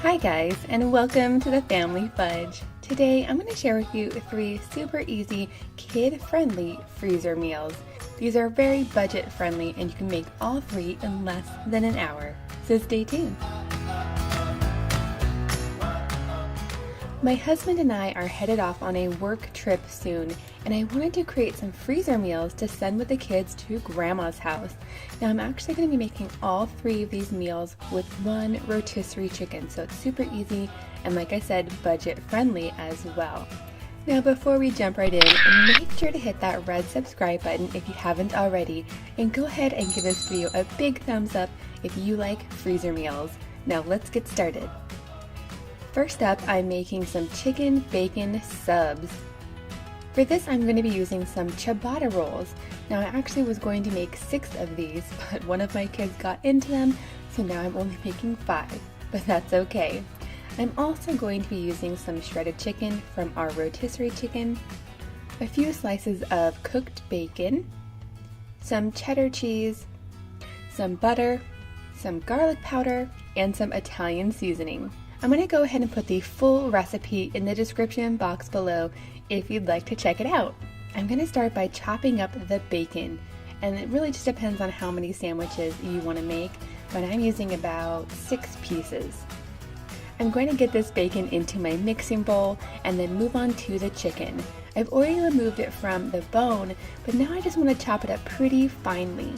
Hi guys, and welcome to the Family Fudge. Today I'm going to share with you 3 super easy, kid-friendly freezer meals. These are very budget-friendly and you can make all 3 in less than an hour, so stay tuned. My husband and I are headed off on a work trip soon, and I wanted to create some freezer meals to send with the kids to Grandma's house. Now I'm actually going to be making all 3 of these meals with one rotisserie chicken, so it's super easy and, like I said, budget friendly as well. Now before we jump right in, make sure to hit that red subscribe button if you haven't already, and go ahead and give this video a big thumbs up if you like freezer meals. Now let's get started. First up, I'm making some chicken bacon subs. For this, I'm going to be using some ciabatta rolls. Now, I actually was going to make 6 of these, but one of my kids got into them, so now I'm only making 5, but that's okay. I'm also going to be using some shredded chicken from our rotisserie chicken, a few slices of cooked bacon, some cheddar cheese, some butter, some garlic powder, and some Italian seasoning. I'm going to go ahead and put the full recipe in the description box below if you'd like to check it out. I'm going to start by chopping up the bacon, and it really just depends on how many sandwiches you want to make, but I'm using about 6 pieces. I'm going to get this bacon into my mixing bowl and then move on to the chicken. I've already removed it from the bone, but now I just want to chop it up pretty finely.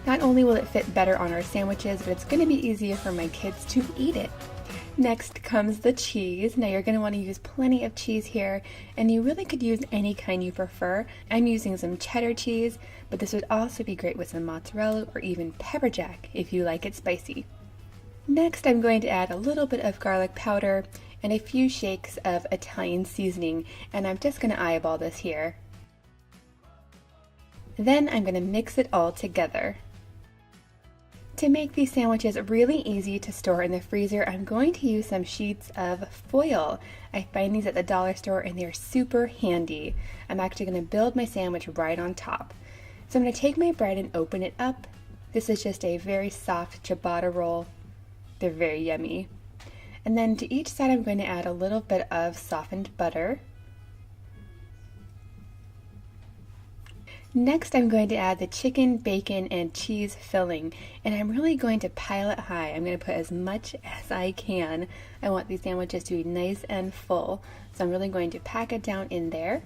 Not only will it fit better on our sandwiches, but it's going to be easier for my kids to eat it. Next comes the cheese. Now you're going to want to use plenty of cheese here, and you really could use any kind you prefer. I'm using some cheddar cheese, but this would also be great with some mozzarella or even pepper jack if you like it spicy. Next, I'm going to add a little bit of garlic powder and a few shakes of Italian seasoning, and I'm just going to eyeball this here. Then I'm going to mix it all together. To make these sandwiches really easy to store in the freezer, I'm going to use some sheets of foil. I find these at the dollar store and they're super handy. I'm actually going to build my sandwich right on top. So I'm going to take my bread and open it up. This is just a very soft ciabatta roll. They're very yummy. And then to each side I'm going to add a little bit of softened butter. Next, I'm going to add the chicken, bacon, and cheese filling, and I'm really going to pile it high. I'm going to put as much as I can. I want these sandwiches to be nice and full, so I'm really going to pack it down in there.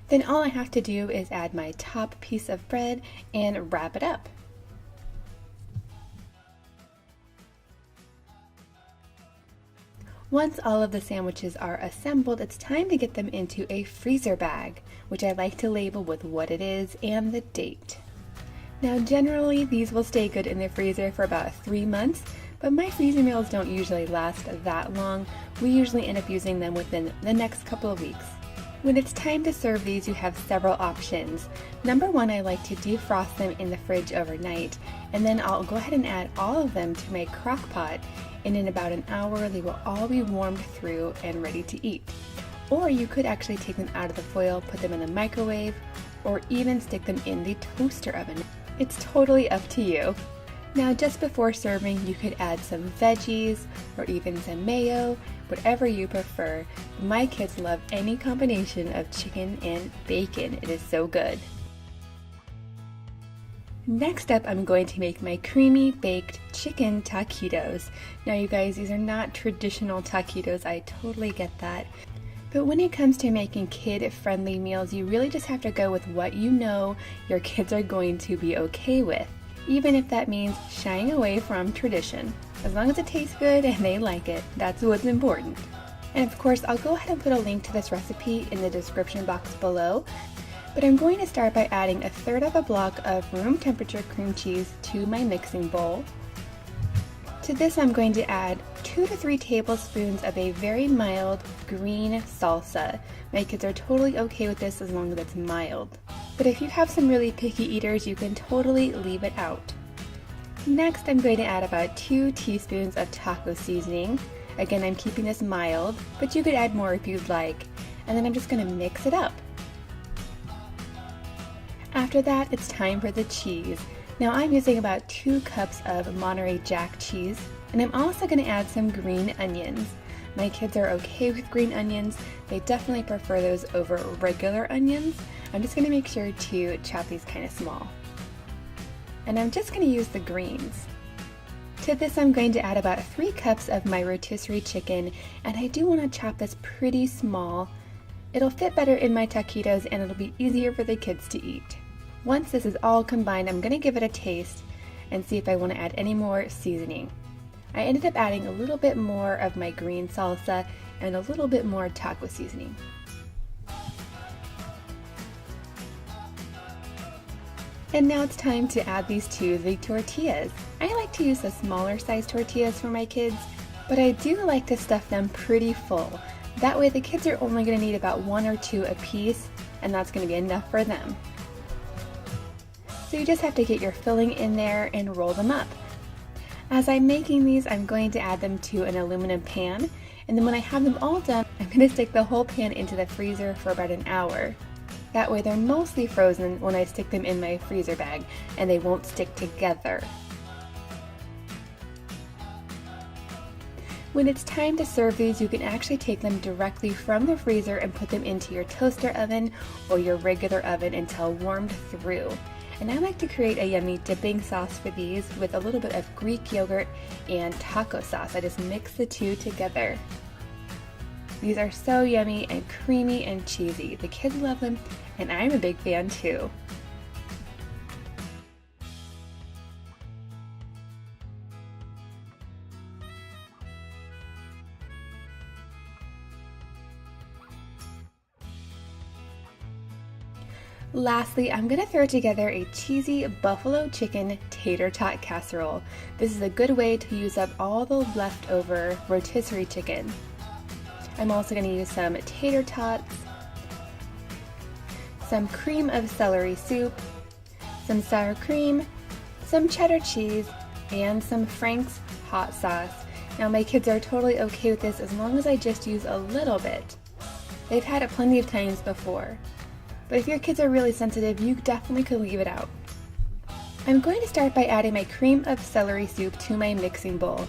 Then all I have to do is add my top piece of bread and wrap it up. Once all of the sandwiches are assembled, it's time to get them into a freezer bag, which I like to label with what it is and the date. Now generally these will stay good in the freezer for about 3 months, but my freezer meals don't usually last that long. We usually end up using them within the next couple of weeks. When it's time to serve these, you have several options. Number 1, I like to defrost them in the fridge overnight, and then I'll go ahead and add all of them to my crock pot, and in about an hour they will all be warmed through and ready to eat. Or you could actually take them out of the foil, put them in the microwave, or even stick them in the toaster oven. It's totally up to you. Now just before serving, you could add some veggies or even some mayo, whatever you prefer. My kids love any combination of chicken and bacon. It is so good. Next up, I'm going to make my creamy baked chicken taquitos. Now you guys, these are not traditional taquitos, I totally get that. But when it comes to making kid-friendly meals, you really just have to go with what you know your kids are going to be okay with, even if that means shying away from tradition. As long as it tastes good and they like it, that's what's important. And of course, I'll go ahead and put a link to this recipe in the description box below. But I'm going to start by adding 1/3 of a block of room temperature cream cheese to my mixing bowl. To this I'm going to add 2 to 3 tablespoons of a very mild green salsa. My kids are totally okay with this as long as it's mild. But if you have some really picky eaters, you can totally leave it out. Next, I'm going to add about 2 teaspoons of taco seasoning. Again, I'm keeping this mild, but you could add more if you'd like. And then I'm just going to mix it up. After that, it's time for the cheese. Now I'm using about 2 cups of Monterey Jack cheese, and I'm also going to add some green onions. My kids are okay with green onions. They definitely prefer those over regular onions. I'm just going to make sure to chop these kind of small. And I'm just going to use the greens. To this I'm going to add about 3 cups of my rotisserie chicken, and I do want to chop this pretty small. It'll fit better in my taquitos and it'll be easier for the kids to eat. Once this is all combined, I'm going to give it a taste and see if I want to add any more seasoning. I ended up adding a little bit more of my green salsa and a little bit more taco seasoning. And now it's time to add these to the tortillas. I like to use the smaller size tortillas for my kids, but I do like to stuff them pretty full. That way the kids are only going to need about 1 or 2 a piece, and that's going to be enough for them. So you just have to get your filling in there and roll them up. As I'm making these, I'm going to add them to an aluminum pan, and then when I have them all done, I'm going to stick the whole pan into the freezer for about an hour. That way they're mostly frozen when I stick them in my freezer bag, and they won't stick together. When it's time to serve these, you can actually take them directly from the freezer and put them into your toaster oven or your regular oven until warmed through. And I like to create a yummy dipping sauce for these with a little bit of Greek yogurt and taco sauce. I just mix the two together. These are so yummy and creamy and cheesy. The kids love them, and I'm a big fan too. Lastly, I'm going to throw together a cheesy buffalo chicken tater tot casserole. This is a good way to use up all the leftover rotisserie chicken. I'm also going to use some tater tots, some cream of celery soup, some sour cream, some cheddar cheese, and some Frank's hot sauce. Now my kids are totally okay with this as long as I just use a little bit. They've had it plenty of times before. But if your kids are really sensitive, you definitely could leave it out. I'm going to start by adding my cream of celery soup to my mixing bowl.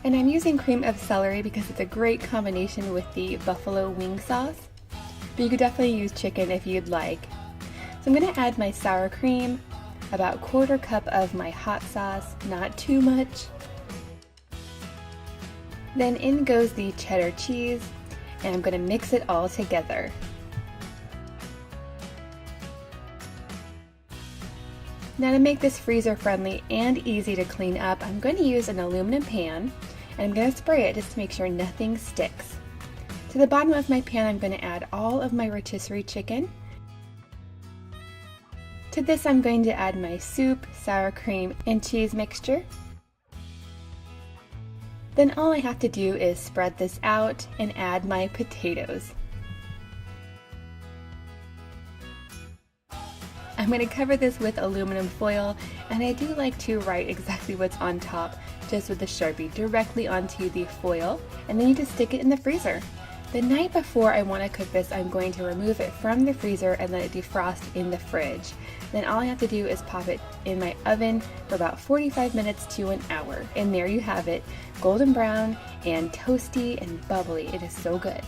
And I'm using cream of celery because it's a great combination with the buffalo wing sauce. But you could definitely use chicken if you'd like. So I'm going to add my sour cream, about 1/4 cup of my hot sauce, not too much. Then in goes the cheddar cheese, and I'm going to mix it all together. Now to make this freezer friendly and easy to clean up, I'm going to use an aluminum pan, and I'm going to spray it just to make sure nothing sticks. To the bottom of my pan, I'm going to add all of my rotisserie chicken. To this, I'm going to add my soup, sour cream, and cheese mixture. Then all I have to do is spread this out and add my potatoes. I'm going to cover this with aluminum foil, and I do like to write exactly what's on top just with a Sharpie directly onto the foil, and then you just stick it in the freezer. The night before I want to cook this, I'm going to remove it from the freezer and let it defrost in the fridge. Then all I have to do is pop it in my oven for about 45 minutes to an hour. And there you have it, golden brown and toasty and bubbly. It is so good.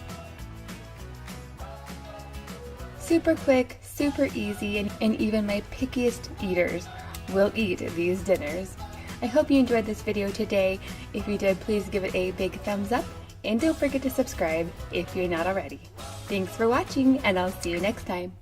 Super quick, super easy, and even my pickiest eaters will eat these dinners. I hope you enjoyed this video today. If you did, please give it a big thumbs up, and don't forget to subscribe if you're not already. Thanks for watching, and I'll see you next time.